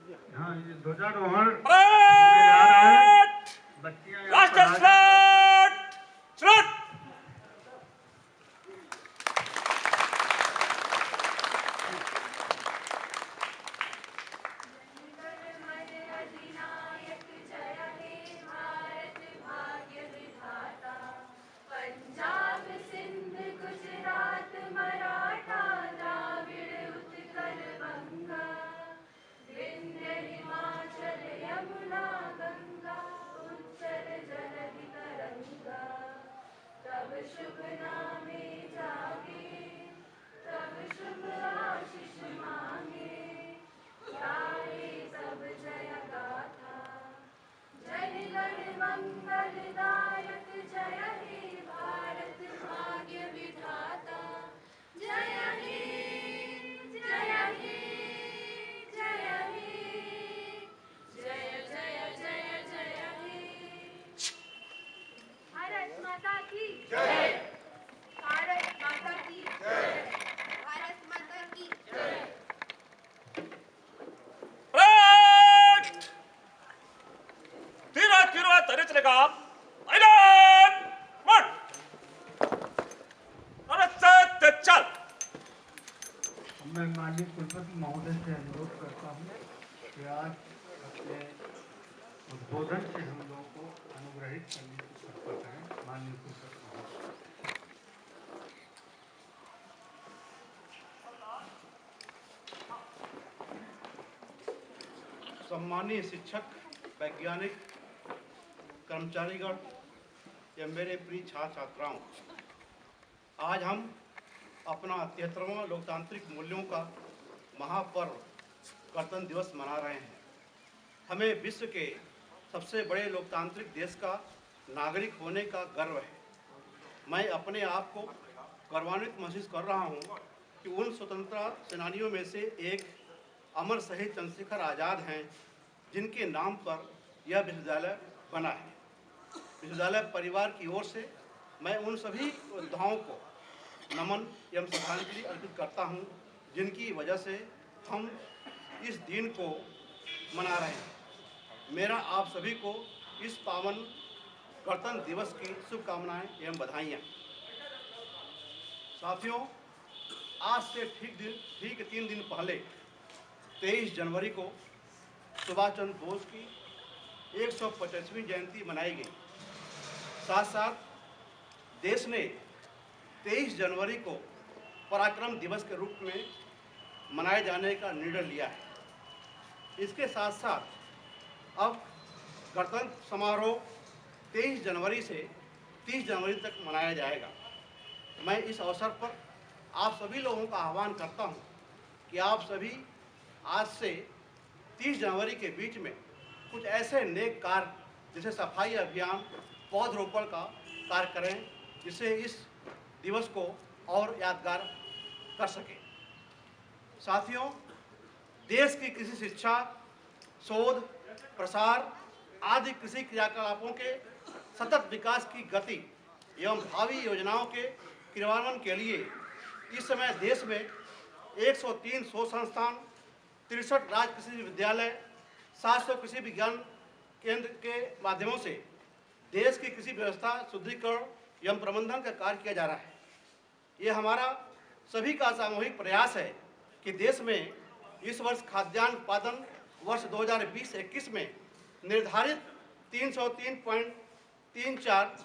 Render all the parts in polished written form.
हाँ, ये ध्वजारोहण होने जा रहा है। बच्चियां यहाँ पर आ जाएं। शुभ नामे जागे, तब शुभ आशीष मांगे, गाए सब जय गाथा। जन गण मंगलदायक जय हे भारत भाग्य विधाता। जय हे जय हे जय हे जय जय जय जय हे। भारत माता की जय। भारत माता की जय। भारत माता की जय। तीरा तरिचलेगा आइलैंड मार्च। चल। मैं माननीय कुलपति महोदय से अनुरोध करता हूँ कि आज अपने उद्बोधन से हम लोगों को अनुग्रहित करने की तत्परता है। माननीय कुलपति महोदय। सम्मानीय शिक्षक, वैज्ञानिक, कर्मचारीगण या मेरे प्रिय छात्र छात्राओं, आज हम अपना 73वां लोकतांत्रिक मूल्यों का महापर्व गणतंत्र दिवस मना रहे हैं। हमें विश्व के सबसे बड़े लोकतांत्रिक देश का नागरिक होने का गर्व है। मैं अपने आप को गौरवान्वित महसूस कर रहा हूँ कि उन स्वतंत्रता सेनानियों में से एक अमर शहीद चंद्रशेखर आज़ाद हैं, जिनके नाम पर यह विश्वविद्यालय बना है। विश्वविद्यालय परिवार की ओर से मैं उन सभी योद्धाओं को नमन एवं श्रद्धांजलि अर्पित करता हूं, जिनकी वजह से हम इस दिन को मना रहे हैं। मेरा आप सभी को इस पावन गणतंत्र दिवस की शुभकामनाएं एवं बधाइयाँ। साथियों, आज से ठीक 3 दिन पहले 23 जनवरी को सुभाष चंद्र बोस की 150वीं जयंती मनाई गई। साथ साथ देश ने 23 जनवरी को पराक्रम दिवस के रूप में मनाए जाने का निर्णय लिया है। इसके साथ साथ अब गणतंत्र समारोह 23 जनवरी से 30 जनवरी तक मनाया जाएगा। मैं इस अवसर पर आप सभी लोगों का आह्वान करता हूं कि आप सभी आज से 30 जनवरी के बीच में कुछ ऐसे नेक कार्य जैसे सफाई अभियान, पौधरोपण का कार्य करें, जिससे इस दिवस को और यादगार कर सकें। साथियों, देश की कृषि शिक्षा, शोध, प्रसार आदि कृषि क्रियाकलापों के सतत विकास की गति एवं भावी योजनाओं के क्रियान्वयन के लिए इस समय देश में 103 शोध संस्थान, 63 राज्य कृषि विद्यालय, 700 कृषि विज्ञान केंद्र के माध्यमों से देश की कृषि व्यवस्था सुदृढ़ीकरण एवं प्रबंधन का कार्य किया जा रहा है। ये हमारा सभी का सामूहिक प्रयास है कि देश में इस वर्ष खाद्यान्न उत्पादन वर्ष 2020-21 में निर्धारित 303.34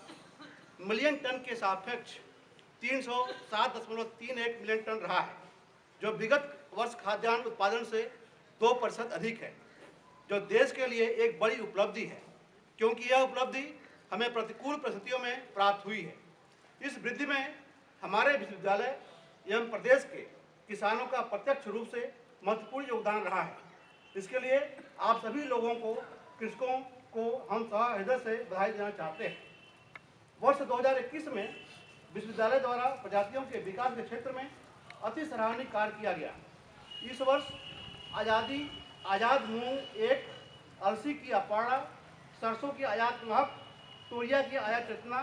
मिलियन टन के सापेक्ष 307.31 मिलियन टन रहा है, जो विगत वर्ष खाद्यान्न उत्पादन से 2% अधिक है, जो देश के लिए एक बड़ी उपलब्धि है, क्योंकि यह उपलब्धि हमें प्रतिकूल परिस्थितियों में प्राप्त हुई है। इस वृद्धि में हमारे विश्वविद्यालय एवं प्रदेश के किसानों का प्रत्यक्ष रूप से महत्वपूर्ण योगदान रहा है। इसके लिए आप सभी लोगों को, कृषकों को हम सहृदय से बधाई देना चाहते हैं। वर्ष 2021 में विश्वविद्यालय द्वारा प्रजातियों के विकास के क्षेत्र में अति सराहनीय कार्य किया गया। इस वर्ष आज़ाद मूंग 1, अलसी की अपाड़ा, सरसों की आयात महक, तोरिया की आयात चेतना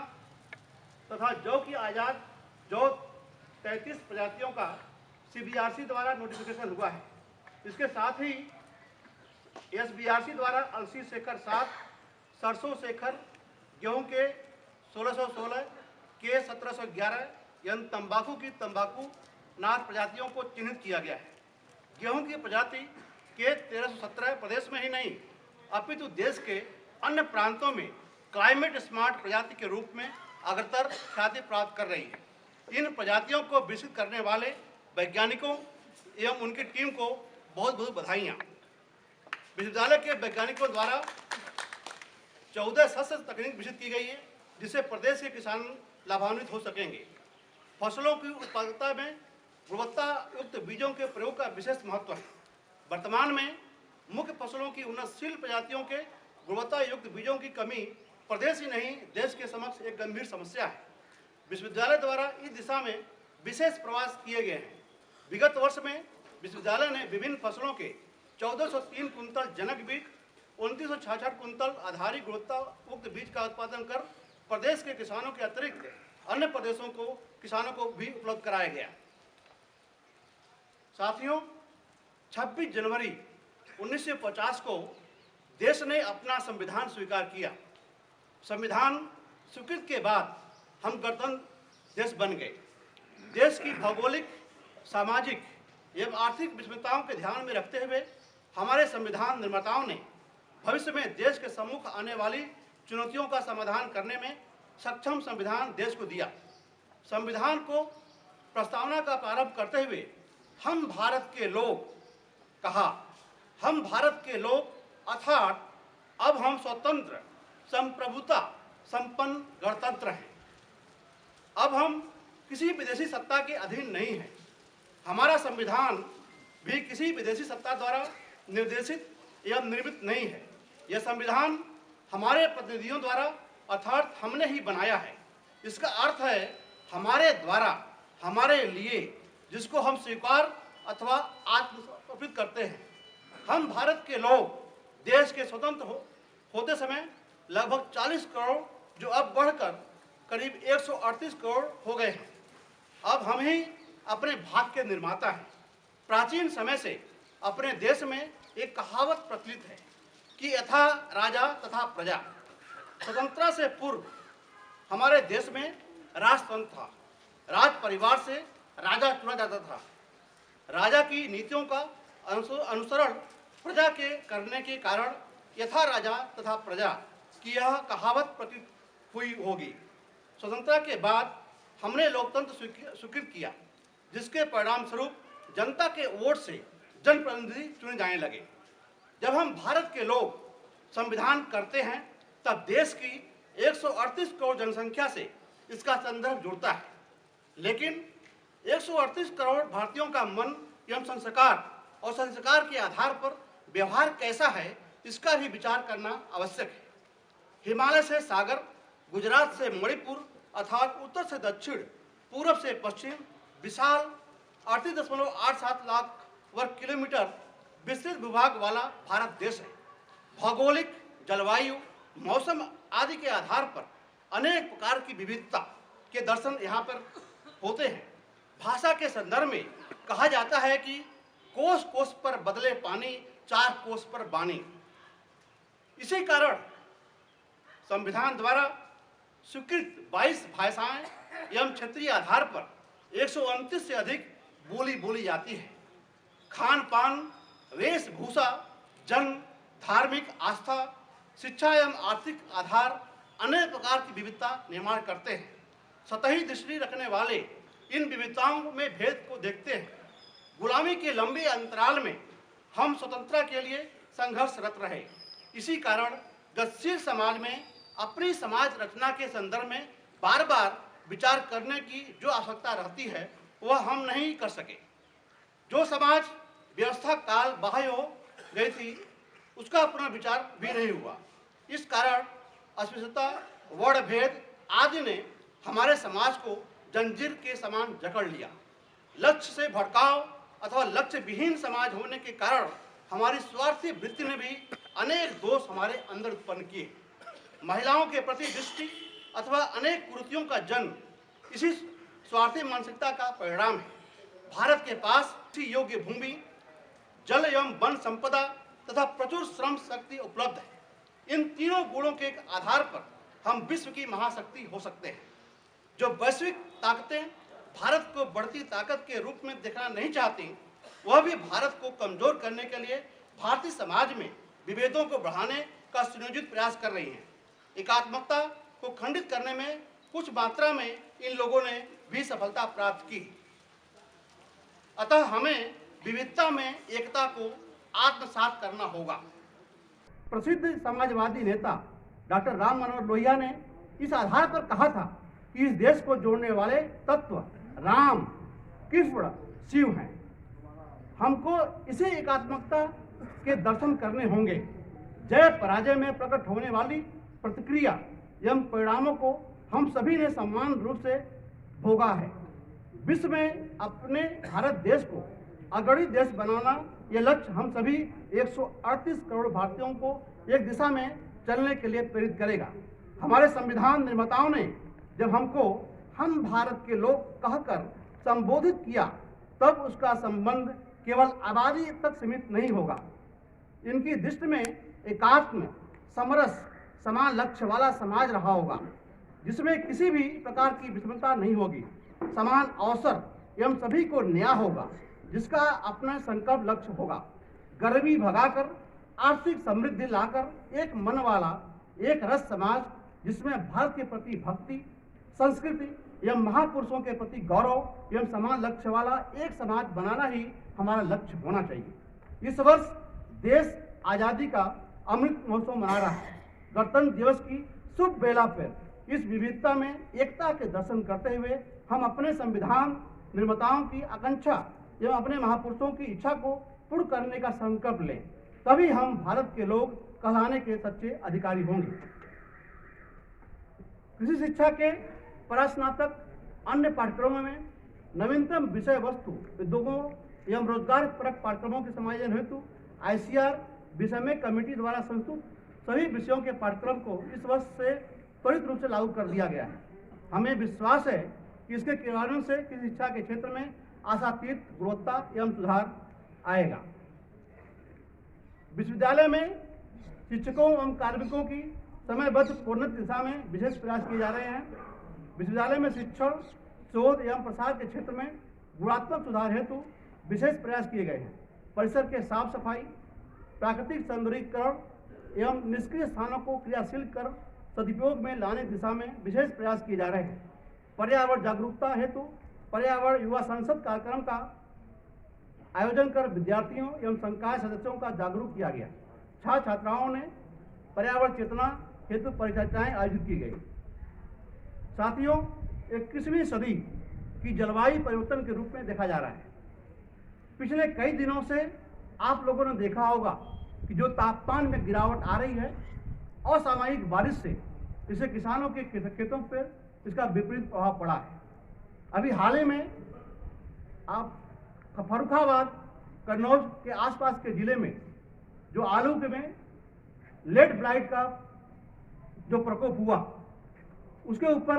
तथा जौ की आयात 33 प्रजातियों का CBRC द्वारा नोटिफिकेशन हुआ है। इसके साथ ही SBRC द्वारा अलसी शेखर 7, सरसों शेखर, गेहूं के 1616, के 1711 यानी तंबाकू की तंबाकू नाश प्रजातियों को चिन्हित किया गया है। गेहूं की प्रजाति के 1317 प्रदेश में ही नहीं अपितु देश के अन्य प्रांतों में क्लाइमेट स्मार्ट प्रजाति के रूप में अग्रतर ख्याति प्राप्त कर रही है। इन प्रजातियों को विकसित करने वाले वैज्ञानिकों एवं उनकी टीम को बहुत बहुत बधाइयाँ। विश्वविद्यालय के वैज्ञानिकों द्वारा 14 शस्य तकनीक विकसित की गई है जिससे प्रदेश के किसान लाभान्वित हो सकेंगे। फसलों की उत्पादकता में गुणवत्ता युक्त बीजों के प्रयोग का विशेष महत्व है। वर्तमान में मुख्य फसलों की उन्नतशील प्रजातियों के गुणवत्ता युक्त बीजों की कमी प्रदेश ही नहीं देश के समक्ष एक गंभीर समस्या है। विश्वविद्यालय द्वारा इस दिशा में विशेष प्रयास किए गए हैं। विगत वर्ष में विश्वविद्यालय ने विभिन्न फसलों के 1403 कुंतल जनक बीज, 2966 कुंतल आधारी गुणवत्ता युक्त बीज का उत्पादन कर प्रदेश के किसानों के अतिरिक्त अन्य प्रदेशों को किसानों को भी उपलब्ध कराया गया। साथियों, 26 जनवरी 1950 को देश ने अपना संविधान स्वीकार किया। संविधान स्वीकृत के बाद हम गणतंत्र देश बन गए। देश की भौगोलिक, सामाजिक एवं आर्थिक विषमताओं के ध्यान में रखते हुए हमारे संविधान निर्माताओं ने भविष्य में देश के सम्मुख आने वाली चुनौतियों का समाधान करने में सक्षम संविधान देश को दिया। संविधान को प्रस्तावना का प्रारंभ करते हुए हम भारत के लोग कहा, हम भारत के लोग अर्थात अब हम स्वतंत्र, संप्रभुता संपन्न गणतंत्र हैं। अब हम किसी विदेशी सत्ता के अधीन नहीं हैं। हमारा संविधान भी किसी विदेशी सत्ता द्वारा निर्देशित या निर्मित नहीं है। यह संविधान हमारे प्रतिनिधियों द्वारा अर्थात हमने ही बनाया है। इसका अर्थ है हमारे द्वारा, हमारे लिए, जिसको हम स्वीकार अथवा आत्मसमर्पित करते हैं। हम भारत के लोग देश के स्वतंत्र होते समय लगभग 40 करोड़, जो अब बढ़कर करीब 138 करोड़ हो गए हैं। अब हम ही अपने भाग्य के निर्माता हैं। प्राचीन समय से अपने देश में एक कहावत प्रचलित है कि यथा राजा तथा प्रजा। स्वतंत्रता से पूर्व हमारे देश में राजतंत्र था। राज परिवार से राजा चुना जाता था। राजा की नीतियों का अनुसरण प्रजा के करने के कारण यथा राजा तथा प्रजा की यह कहावत प्रतीत हुई होगी। स्वतंत्रता के बाद हमने लोकतंत्र स्वीकृत किया, जिसके परिणाम स्वरूप जनता के वोट से जनप्रतिनिधि चुने जाने लगे। जब हम भारत के लोग संविधान करते हैं तब देश की 138 करोड़ जनसंख्या से इसका संदर्भ जुड़ता है। लेकिन 138 करोड़ भारतीयों का मन एवं संस्कार और संस्कार के आधार पर व्यवहार कैसा है, इसका भी विचार करना आवश्यक है। हिमालय से सागर, गुजरात से मणिपुर अर्थात उत्तर से दक्षिण, पूर्व से पश्चिम विशाल 38.87 लाख वर्ग किलोमीटर विस्तृत भूभाग वाला भारत देश है। भौगोलिक, जलवायु, मौसम आदि के आधार पर अनेक प्रकार की विविधता के दर्शन यहाँ पर होते हैं। भाषा के संदर्भ में कहा जाता है कि कोस कोस पर बदले पानी, 4 कोस पर बानी। इसी कारण संविधान द्वारा स्वीकृत 22 भाषाएं एवं क्षेत्रीय आधार पर 129 से अधिक बोली बोली जाती है। खान पान, वेशभूषा, जन्म, धार्मिक आस्था, शिक्षा एवं आर्थिक आधार अनेक प्रकार की विविधता निर्माण करते हैं। सतही दृष्टि रखने वाले इन विविधताओं में भेद को देखते हैं। गुलामी के लंबे अंतराल में हम स्वतंत्रता के लिए संघर्षरत रहे। इसी कारण गतिशील समाज में अपनी समाज रचना के संदर्भ में बार बार विचार करने की जो आवश्यकता रहती है वह हम नहीं कर सके। जो समाज व्यवस्था काल बाह्य हो गई थी उसका अपना विचार भी नहीं हुआ। इस कारण अस्पृश्यता, वर्ण भेद आदि ने हमारे समाज को जंजीर के समान जकड़ लिया। लक्ष्य से भड़काव अथवा लक्ष्य विहीन समाज होने के कारण हमारी स्वार्थी वृत्ति ने भी अनेक दोष हमारे अंदर उत्पन्न किए। महिलाओं के प्रति दृष्टि अथवा अनेक कुरीतियों का जन्म इसी स्वार्थी मानसिकता का परिणाम है। भारत के पास योग्य भूमि, जल एवं वन संपदा तथा प्रचुर श्रम शक्ति उपलब्ध है। इन तीनों गुणों के आधार पर हम विश्व की महाशक्ति हो सकते हैं। जो वैश्विक ताकतें भारत को बढ़ती ताकत के रूप में देखना नहीं चाहती, वह भी भारत को कमजोर करने के लिए भारतीय समाज में विभेदों को बढ़ाने का सुनियोजित प्रयास कर रही हैं। एकात्मकता को खंडित करने में कुछ मात्रा में इन लोगों ने भी सफलता प्राप्त की। अतः हमें विविधता में एकता को आत्मसात करना होगा। प्रसिद्ध समाजवादी नेता डॉक्टर राम मनोहर लोहिया ने इस आधार पर कहा था कि इस देश को जोड़ने वाले तत्व राम, कृष्ण, शिव हैं। हमको इसे एकात्मकता के दर्शन करने होंगे। जय पराजय में प्रकट होने वाली प्रतिक्रिया एवं परिणामों को हम सभी ने समान रूप से भोगा है। विश्व में अपने भारत देश को अग्रणी देश बनाना यह लक्ष्य हम सभी 138 करोड़ भारतीयों को एक दिशा में चलने के लिए प्रेरित करेगा। हमारे संविधान निर्माताओं ने जब हमको हम भारत के लोग कहकर संबोधित किया, तब उसका संबंध केवल आबादी तक सीमित नहीं होगा। इनकी दृष्टि में एकात्म, समरस, समान लक्ष्य वाला समाज रहा होगा, जिसमें किसी भी प्रकार की विषमता नहीं होगी। समान अवसर एवं सभी को न्याय होगा, जिसका अपना संकल्प लक्ष्य होगा। गरीबी भगाकर आर्थिक समृद्धि लाकर एक मन वाला, एक रस समाज, जिसमें भारत के प्रति भक्ति, संस्कृति एवं महापुरुषों के प्रति गौरव एवं समान लक्ष्य वाला एक समाज बनाना ही हमारा लक्ष्य होना चाहिए। इस वर्ष देश आज़ादी का अमृत महोत्सव मना रहा है। गणतंत्र दिवस की शुभ बेला पर इस विविधता में एकता के दर्शन करते हुए हम अपने संविधान निर्माताओं की आकांक्षा एवं अपने महापुरुषों की इच्छा को पूर्ण करने का संकल्प लें। तभी हम भारत के लोग कहलाने के सच्चे अधिकारी होंगे। कृषि शिक्षा के परास्नातक अन्य पाठ्यक्रमों में नवीनतम विषय वस्तु, उद्योगों एवं रोजगार परक पाठ्यक्रमों के समायोजन हेतु ICR विषय में कमेटी द्वारा संस्तुत सभी विषयों के पाठ्यक्रम को इस वर्ष से त्वरित रूप से लागू कर दिया गया है। हमें विश्वास है कि इसके क्रियान्वयन से कृषि शिक्षा के क्षेत्र में आशातीत गुणवत्ता एवं सुधार आएगा। विश्वविद्यालय में शिक्षकों एवं कार्मिकों की समयबद्ध प्रोन्नति दिशा में विशेष प्रयास किए जा रहे हैं। विश्वविद्यालय में शिक्षण, शोध एवं प्रसार के क्षेत्र में गुणात्मक सुधार हेतु विशेष प्रयास किए गए हैं। परिसर के साफ सफाई, प्राकृतिक सौंदर्यीकरण एवं निष्क्रिय स्थानों को क्रियाशील कर सदुपयोग में लाने की दिशा में विशेष प्रयास किए जा रहे हैं। पर्यावरण जागरूकता हेतु पर्यावरण युवा संसद कार्यक्रम का आयोजन कर विद्यार्थियों एवं संकाय सदस्यों का जागरूक किया गया। छात्र छात्राओं ने पर्यावरण चेतना हेतु परिचर्चाएं आयोजित की गई। साथियों, 21वीं सदी की जलवायु परिवर्तन के रूप में देखा जा रहा है। पिछले कई दिनों से आप लोगों ने देखा होगा कि जो तापमान में गिरावट आ रही है, असामयिक बारिश से इससे किसानों के खेतों पर इसका विपरीत प्रभाव पड़ा है। अभी हाल ही में आप फर्रुखाबाद, कन्नौज के आसपास के जिले में जो आलू के में लेट ब्लाइट का जो प्रकोप हुआ, उसके ऊपर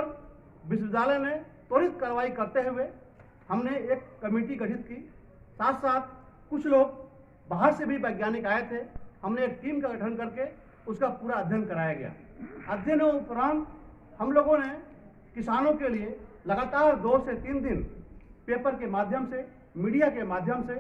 विश्वविद्यालय ने त्वरित कार्रवाई करते हुए हमने एक कमेटी गठित की। साथ साथ कुछ लोग बाहर से भी वैज्ञानिक आए थे। हमने एक टीम का गठन करके उसका पूरा अध्ययन कराया गया। अध्ययन उपरांत हम लोगों ने किसानों के लिए लगातार 2 से 3 दिन पेपर के माध्यम से, मीडिया के माध्यम से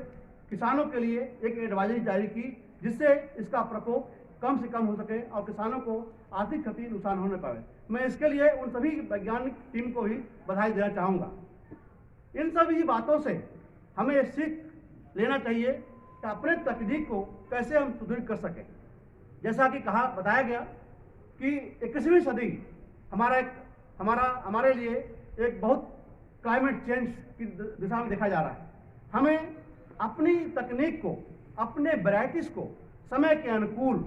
किसानों के लिए एक एडवाइजरी जारी की, जिससे इसका प्रकोप कम से कम हो सके और किसानों को आर्थिक क्षति नुकसान होने पाए। मैं इसके लिए उन सभी वैज्ञानिक टीम को ही बधाई देना चाहूँगा। इन सभी बातों से हमें सीख लेना चाहिए कि अपने तकनीक को कैसे हम सुदृढ़ कर सकें। जैसा कि बताया गया कि 21वीं सदी हमारे लिए एक बहुत क्लाइमेट चेंज की दिशा में देखा जा रहा है। हमें अपनी तकनीक को, अपने वैराइटीज़ को समय के अनुकूल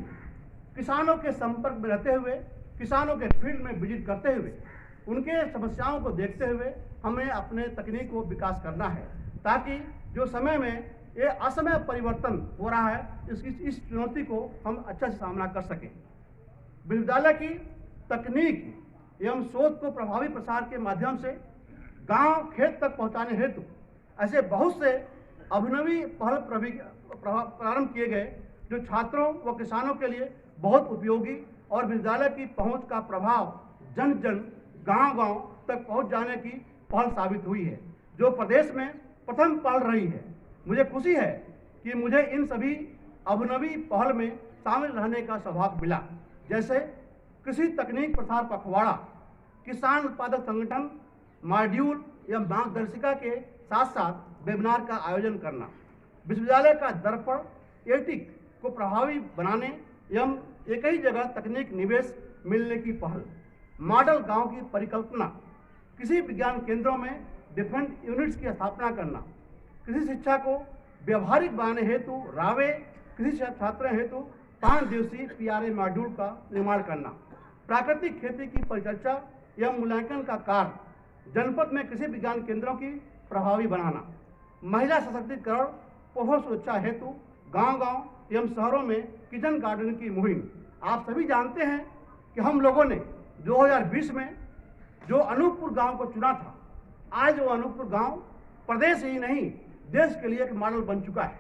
किसानों के संपर्क में रहते हुए, किसानों के फील्ड में विजिट करते हुए, उनके समस्याओं को देखते हुए हमें अपने तकनीक को विकास करना है, ताकि जो समय में ये असमय परिवर्तन हो रहा है, इस चुनौती को हम अच्छा से सामना कर सकें। विश्वविद्यालय की तकनीक एवं शोध को प्रभावी प्रसार के माध्यम से गांव खेत तक पहुंचाने हेतु ऐसे बहुत से अभिनवी पहल प्रारंभ किए गए, जो छात्रों व किसानों के लिए बहुत उपयोगी और विद्यालय की पहुंच का प्रभाव जन जन गांव-गांव तक पहुंच जाने की पहल साबित हुई है, जो प्रदेश में प्रथम पहल रही है। मुझे खुशी है कि मुझे इन सभी अभिनवी पहल में शामिल रहने का सौभाग्य मिला, जैसे कृषि तकनीक प्रसार पखवाड़ा, किसान उत्पादक संगठन, मॉड्यूल या मार्गदर्शिका के साथ साथ वेबिनार का आयोजन करना, विश्वविद्यालय का दर्पण एटिक को प्रभावी बनाने एवं एक ही जगह तकनीक निवेश मिलने की पहल, मॉडल गांव की परिकल्पना, कृषि विज्ञान केंद्रों में डिफरेंट यूनिट्स की स्थापना करना, कृषि शिक्षा को व्यवहारिक बनाने हेतु रावे कृषि छात्रों हेतु 5 दिवसीय PRA मॉड्यूल का निर्माण करना, प्राकृतिक खेती की परिचर्चा एवं मूल्यांकन का कार्य, जनपद में कृषि विज्ञान केंद्रों की प्रभावी बनाना, महिला सशक्तिकरण पोषण सुरक्षा हेतु गांव-गांव एवं शहरों में किचन गार्डन की मुहिम। आप सभी जानते हैं कि हम लोगों ने 2020 में जो अनूपपुर गांव को चुना था, आज वो अनूपपुर गांव प्रदेश ही नहीं देश के लिए एक मॉडल बन चुका है।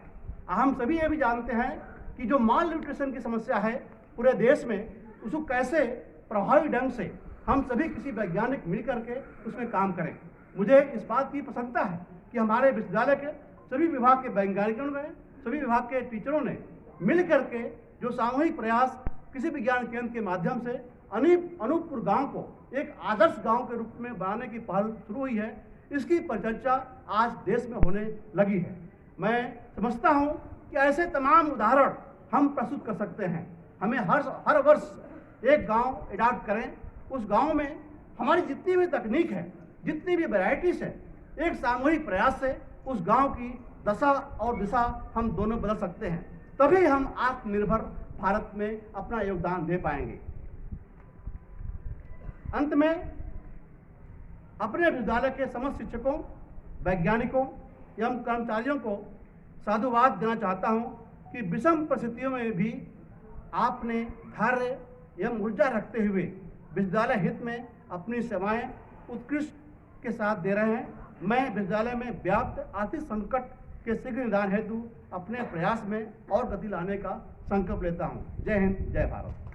हम सभी ये भी जानते हैं कि जो माल न्यूट्रिशन की समस्या है पूरे देश में, उसको कैसे प्रभावी ढंग से हम सभी किसी वैज्ञानिक मिल करके उसमें काम करें। मुझे इस बात की प्रसन्नता है कि हमारे विश्वविद्यालय के सभी विभाग के वैज्ञानिकों ने, सभी विभाग के टीचरों ने मिल करके जो सामूहिक प्रयास कृषि विज्ञान केंद्र के माध्यम से अनूपपुर गांव को एक आदर्श गांव के रूप में बनाने की पहल शुरू हुई है, इसकी परिचर्चा आज देश में होने लगी है। मैं समझता हूं कि ऐसे तमाम उदाहरण हम प्रस्तुत कर सकते हैं। हमें हर वर्ष एक गांव एडॉप्ट करें, उस गांव में हमारी जितनी भी तकनीक है, जितनी भी वैरायटीज है, एक सामूहिक प्रयास से उस गांव की दशा और दिशा हम दोनों बदल सकते हैं, तभी हम आत्मनिर्भर भारत में अपना योगदान दे पाएंगे। अंत में अपने विद्यालय के समस्त शिक्षकों, वैज्ञानिकों एवं कर्मचारियों को साधुवाद देना चाहता हूं कि विषम परिस्थितियों में भी आपने धैर्य एवं ऊर्जा रखते हुए विश्वविद्यालय हित में अपनी सेवाएं उत्कृष्ट के साथ दे रहे हैं। मैं विश्वविद्यालय में व्याप्त आर्थिक संकट के शीघ्र निदान हेतु अपने प्रयास में और गति लाने का संकल्प लेता हूं। जय हिंद, जय भारत।